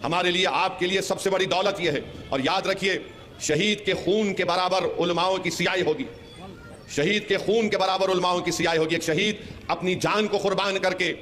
ہمارے لیے آپ کے لیے سب سے بڑی دولت یہ ہے. اور یاد رکھیے شہید کے خون کے برابر علماؤں کی سیاہی ہوگی. شہید کے خون کے برابر علماؤں کی سیاہی ہوگی. ایک شہید اپنی جان کو قربان کر کے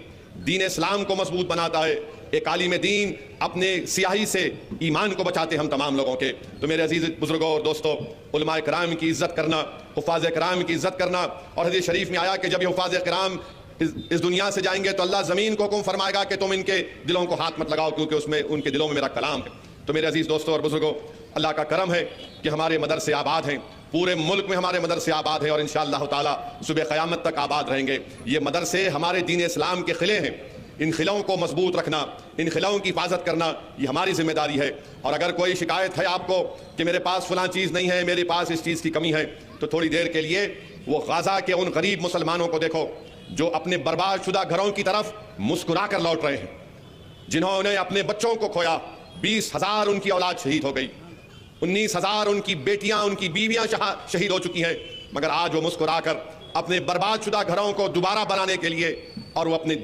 دین اسلام کو مضبوط بناتا ہے. ایک عالم دین اپنے سیاہی سے ایمان کو بچاتے ہم تمام لوگوں کے. تو میرے عزیز بزرگوں اور دوستوں، علماء کرام کی عزت کرنا، حفاظ کرام کی عزت کرنا. اور حدیث شریف میں آیا کہ جب یہ حفاظ کرام اس دنیا سے جائیں گے تو اللہ زمین کو حکم فرمائے گا کہ تم ان کے دلوں کو ہاتھ مت لگاؤ، کیونکہ اس میں ان کے دلوں میں میرا کلام ہے. تو میرے عزیز دوستوں اور بزرگوں، اللہ کا کرم ہے کہ ہمارے مدرسے آباد ہیں. پورے ملک میں ہمارے مدرسے آباد ہیں اور انشاءاللہ تعالی صبح قیامت تک آباد رہیں گے. یہ مدرسے ہمارے دین اسلام کے قلعے ہیں. ان قلعوں کو مضبوط رکھنا، ان قلعوں کی حفاظت کرنا یہ ہماری ذمہ داری ہے. اور اگر کوئی شکایت ہے آپ کو کہ میرے پاس فلاں چیز نہیں ہے، میرے پاس اس چیز کی کمی ہے، تو تھوڑی دیر کے لیے وہ غزہ کے ان غریب مسلمانوں کو دیکھو جو اپنے برباد شدہ گھروں کی طرف مسکرا کر لوٹ رہے ہیں، جنہوں نے اپنے بچوں کو کھویا. 20,000 ان کی اولاد شہید ہو گئی، 19,000 ان کی بیٹیاں، ان کی بیویاں شہید ہو چکی ہیں، مگر آج وہ مسکرا کر اپنے برباد شدہ گھروں کو دوبارہ بنانے کے لیے اور وہ اپنے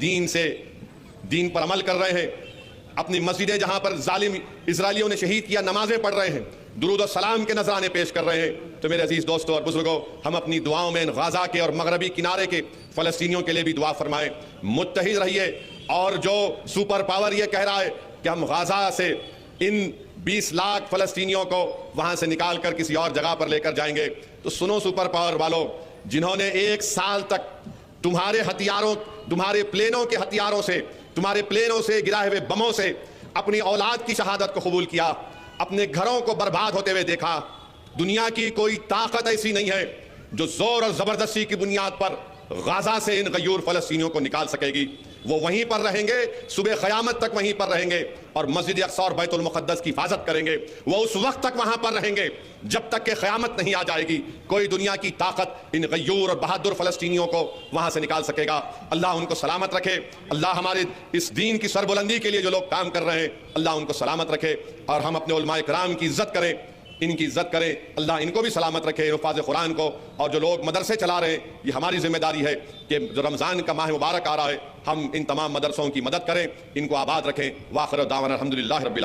دین پر عمل کر رہے ہیں. اپنی مسجدیں جہاں پر ظالم اسرائیلیوں نے شہید کیا نمازیں پڑھ رہے ہیں، درود و سلام کے نذرانے پیش کر رہے ہیں. تو میرے عزیز دوستوں اور بزرگوں، ہم اپنی دعاؤں میں غزہ کے اور مغربی کنارے کے فلسطینیوں کے لیے بھی دعا فرمائیں. متحد رہیے. اور جو سپر پاور یہ کہہ رہا ہے کہ ہم غزہ سے ان 20 لاکھ فلسطینیوں کو وہاں سے نکال کر کسی اور جگہ پر لے کر جائیں گے، تو سنو سپر پاور والوں، جنہوں نے 1 سال تک تمہارے ہتھیاروں، تمہارے پلینوں کے ہتھیاروں سے، تمہارے پلینوں سے گرائے ہوئے بموں سے اپنی اولاد کی شہادت کو قبول کیا، اپنے گھروں کو برباد ہوتے ہوئے دیکھا. دنیا کی کوئی طاقت ایسی نہیں ہے جو زور اور زبردستی کی بنیاد پر غزہ سے ان غیور فلسطینیوں کو نکال سکے گی. وہ وہیں پر رہیں گے، صبح قیامت تک وہیں پر رہیں گے اور مسجد اقصی اور بیت المقدس کی حفاظت کریں گے. وہ اس وقت تک وہاں پر رہیں گے جب تک کہ قیامت نہیں آ جائے گی. کوئی دنیا کی طاقت ان غیور اور بہادر فلسطینیوں کو وہاں سے نکال سکے گا. اللہ ان کو سلامت رکھے. اللہ ہمارے اس دین کی سربلندی کے لیے جو لوگ کام کر رہے ہیں اللہ ان کو سلامت رکھے. اور ہم اپنے علماء کرام کی عزت کریں، ان کی عزت کریں. اللہ ان کو بھی سلامت رکھے، حفاظ قرآن کو. اور جو لوگ مدرسے چلا رہے ہیں یہ ہماری ذمہ داری ہے کہ جو رمضان کا ماہ مبارک آ رہا ہے ہم ان تمام مدرسوں کی مدد کریں، ان کو آباد رکھیں. وآخر دعوانا الحمدللہ رب العالمین.